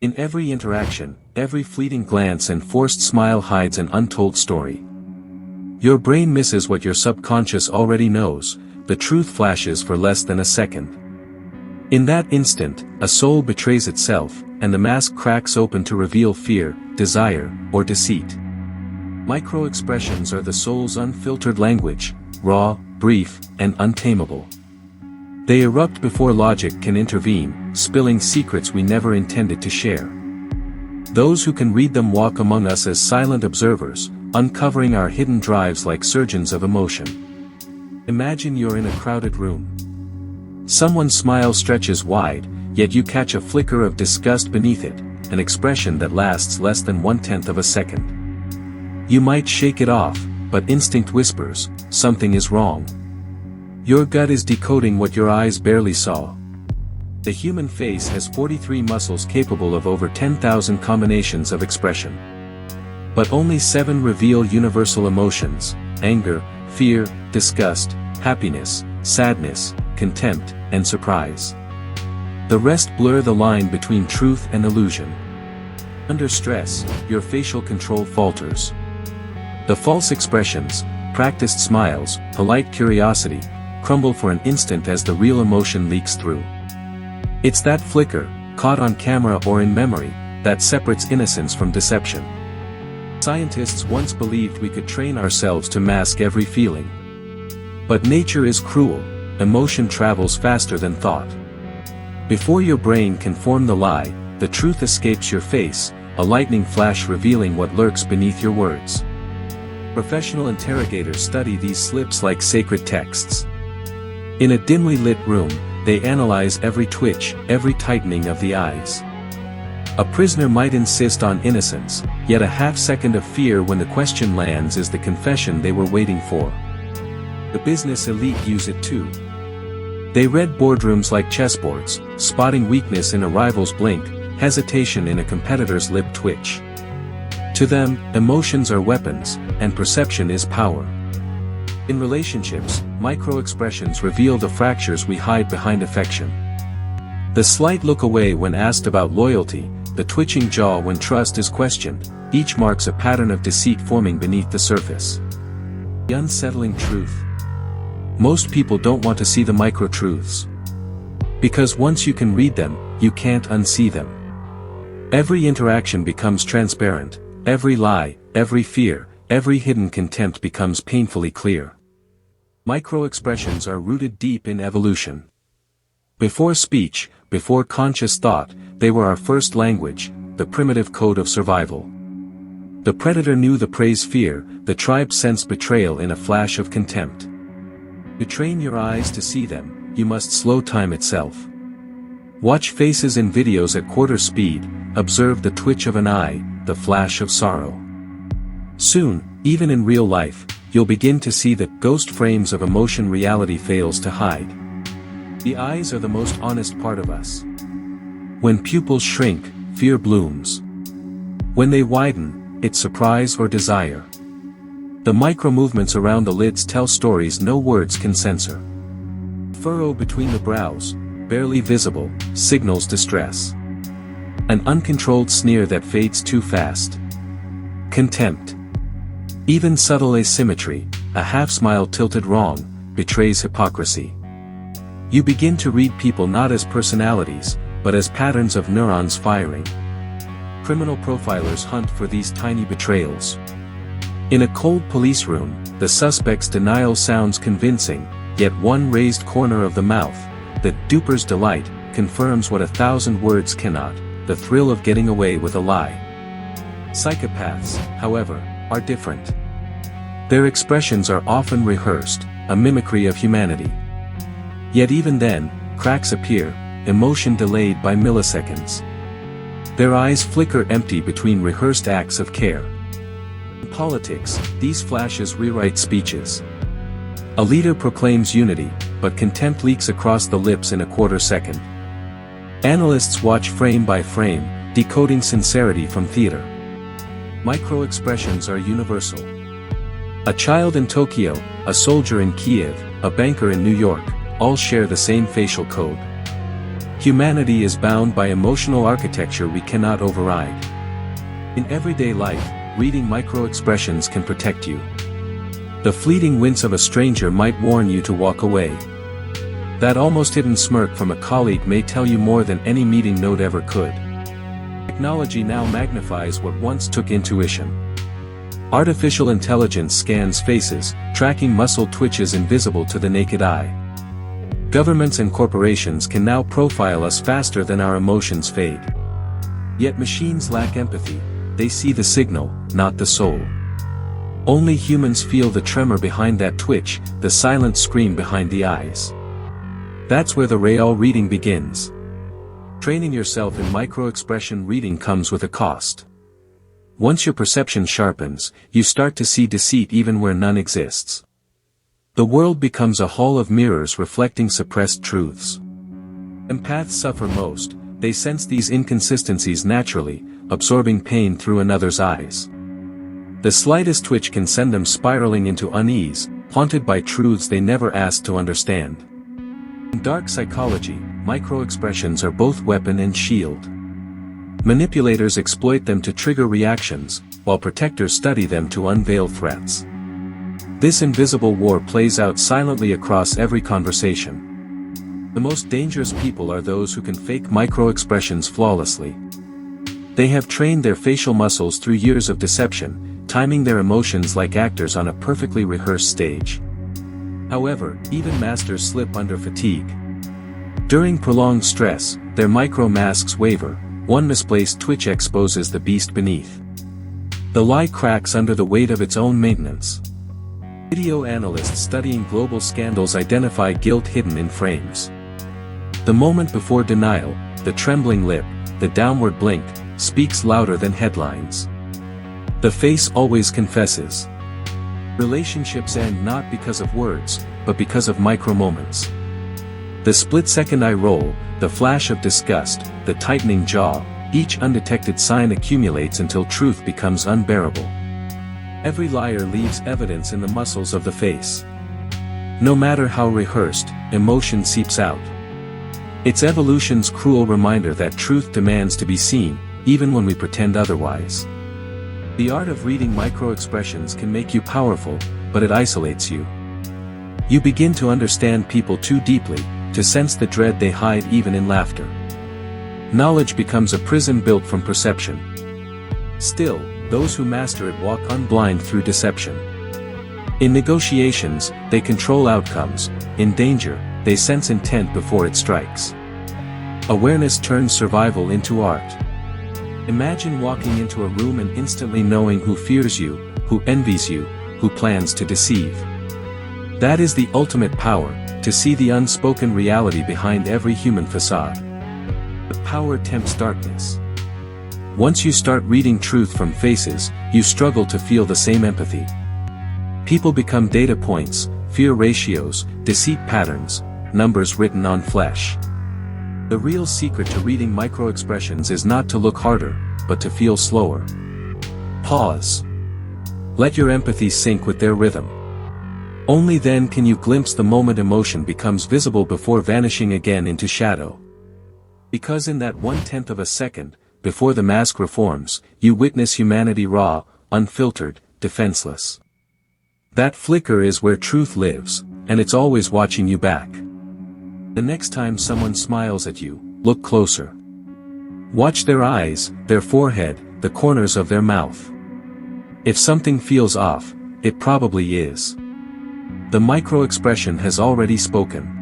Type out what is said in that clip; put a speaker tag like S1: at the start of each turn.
S1: In every interaction, every fleeting glance and forced smile hides an untold story. Your brain misses what your subconscious already knows, the truth flashes for less than a second. In that instant, a soul betrays itself, and the mask cracks open to reveal fear, desire, or deceit. Micro-expressions are the soul's unfiltered language, raw, brief, and untamable. They erupt before logic can intervene, spilling secrets we never intended to share. Those who can read them walk among us as silent observers, uncovering our hidden drives like surgeons of emotion. Imagine you're in a crowded room. Someone's smile stretches wide, yet you catch a flicker of disgust beneath it, an expression that lasts less than 1/10 of a second. You might shake it off, but instinct whispers, something is wrong. Your gut is decoding what your eyes barely saw. The human face has 43 muscles capable of over 10,000 combinations of expression. But only 7 reveal universal emotions: anger, fear, disgust, happiness, sadness, contempt, and surprise. The rest blur the line between truth and illusion. Under stress, your facial control falters. The false expressions, practiced smiles, polite curiosity, crumble for an instant as the real emotion leaks through. It's that flicker, caught on camera or in memory, that separates innocence from deception. Scientists once believed we could train ourselves to mask every feeling. But nature is cruel, emotion travels faster than thought. Before your brain can form the lie, the truth escapes your face, a lightning flash revealing what lurks beneath your words. Professional interrogators study these slips like sacred texts. In a dimly lit room, they analyze every twitch, every tightening of the eyes. A prisoner might insist on innocence, yet a half-second of fear when the question lands is the confession they were waiting for. The business elite use it too. They read boardrooms like chessboards, spotting weakness in a rival's blink, hesitation in a competitor's lip twitch. To them, emotions are weapons, and perception is power. In relationships, micro-expressions reveal the fractures we hide behind affection. The slight look away when asked about loyalty, the twitching jaw when trust is questioned, each marks a pattern of deceit forming beneath the surface. The unsettling truth. Most people don't want to see the micro-truths. Because once you can read them, you can't unsee them. Every interaction becomes transparent, every lie, every fear, every hidden contempt becomes painfully clear. Micro-expressions are rooted deep in evolution. Before speech, before conscious thought, they were our first language, the primitive code of survival. The predator knew the prey's fear, the tribe sensed betrayal in a flash of contempt. To train your eyes to see them, you must slow time itself. Watch faces in videos at quarter speed, observe the twitch of an eye, the flash of sorrow. Soon, even in real life, you'll begin to see the ghost frames of emotion reality fails to hide. The eyes are the most honest part of us. When pupils shrink, fear blooms. When they widen, it's surprise or desire. The micro-movements around the lids tell stories no words can censor. Furrow between the brows, barely visible, signals distress. An uncontrolled sneer that fades too fast. Contempt. Even subtle asymmetry, a half-smile tilted wrong, betrays hypocrisy. You begin to read people not as personalities, but as patterns of neurons firing. Criminal profilers hunt for these tiny betrayals. In a cold police room, the suspect's denial sounds convincing, yet one raised corner of the mouth, the duper's delight, confirms what 1,000 words cannot, the thrill of getting away with a lie. Psychopaths, however, are different. Their expressions are often rehearsed, a mimicry of humanity. Yet even then, cracks appear, emotion delayed by milliseconds. Their eyes flicker empty between rehearsed acts of care. In politics, these flashes rewrite speeches. A leader proclaims unity, but contempt leaks across the lips in a quarter second. Analysts watch frame by frame, decoding sincerity from theater. Micro-expressions are universal. A child in Tokyo, a soldier in Kiev, a banker in New York, all share the same facial code. Humanity is bound by emotional architecture we cannot override. In everyday life, reading microexpressions can protect you. The fleeting wince of a stranger might warn you to walk away. That almost hidden smirk from a colleague may tell you more than any meeting note ever could. Technology now magnifies what once took intuition. Artificial intelligence scans faces, tracking muscle twitches invisible to the naked eye. Governments and corporations can now profile us faster than our emotions fade. Yet machines lack empathy, they see the signal, not the soul. Only humans feel the tremor behind that twitch, the silent scream behind the eyes. That's where the real reading begins. Training yourself in microexpression reading comes with a cost. Once your perception sharpens, you start to see deceit even where none exists. The world becomes a hall of mirrors reflecting suppressed truths. Empaths suffer most, they sense these inconsistencies naturally, absorbing pain through another's eyes. The slightest twitch can send them spiraling into unease, haunted by truths they never asked to understand. In dark psychology, microexpressions are both weapon and shield. Manipulators exploit them to trigger reactions, while protectors study them to unveil threats. This invisible war plays out silently across every conversation. The most dangerous people are those who can fake microexpressions flawlessly. They have trained their facial muscles through years of deception, timing their emotions like actors on a perfectly rehearsed stage. However, even masters slip under fatigue. During prolonged stress, their micro-masks waver, one misplaced twitch exposes the beast beneath. The lie cracks under the weight of its own maintenance. Video analysts studying global scandals identify guilt hidden in frames. The moment before denial, the trembling lip, the downward blink, speaks louder than headlines. The face always confesses. Relationships end not because of words, but because of micro-moments. The split-second eye roll, the flash of disgust, the tightening jaw, each undetected sign accumulates until truth becomes unbearable. Every liar leaves evidence in the muscles of the face. No matter how rehearsed, emotion seeps out. It's evolution's cruel reminder that truth demands to be seen, even when we pretend otherwise. The art of reading microexpressions can make you powerful, but it isolates you. You begin to understand people too deeply, to sense the dread they hide even in laughter. Knowledge becomes a prison built from perception. Still, those who master it walk unblind through deception. In negotiations, they control outcomes. In danger, they sense intent before it strikes. Awareness turns survival into art. Imagine walking into a room and instantly knowing who fears you, who envies you, who plans to deceive. That is the ultimate power, to see the unspoken reality behind every human facade. The power tempts darkness. Once you start reading truth from faces, you struggle to feel the same empathy. People become data points, fear ratios, deceit patterns, numbers written on flesh. The real secret to reading microexpressions is not to look harder, but to feel slower. Pause. Let your empathy sync with their rhythm. Only then can you glimpse the moment emotion becomes visible before vanishing again into shadow. Because in that 1/10 of a second, before the mask reforms, you witness humanity raw, unfiltered, defenseless. That flicker is where truth lives, and it's always watching you back. The next time someone smiles at you, look closer. Watch their eyes, their forehead, the corners of their mouth. If something feels off, it probably is. The microexpression has already spoken.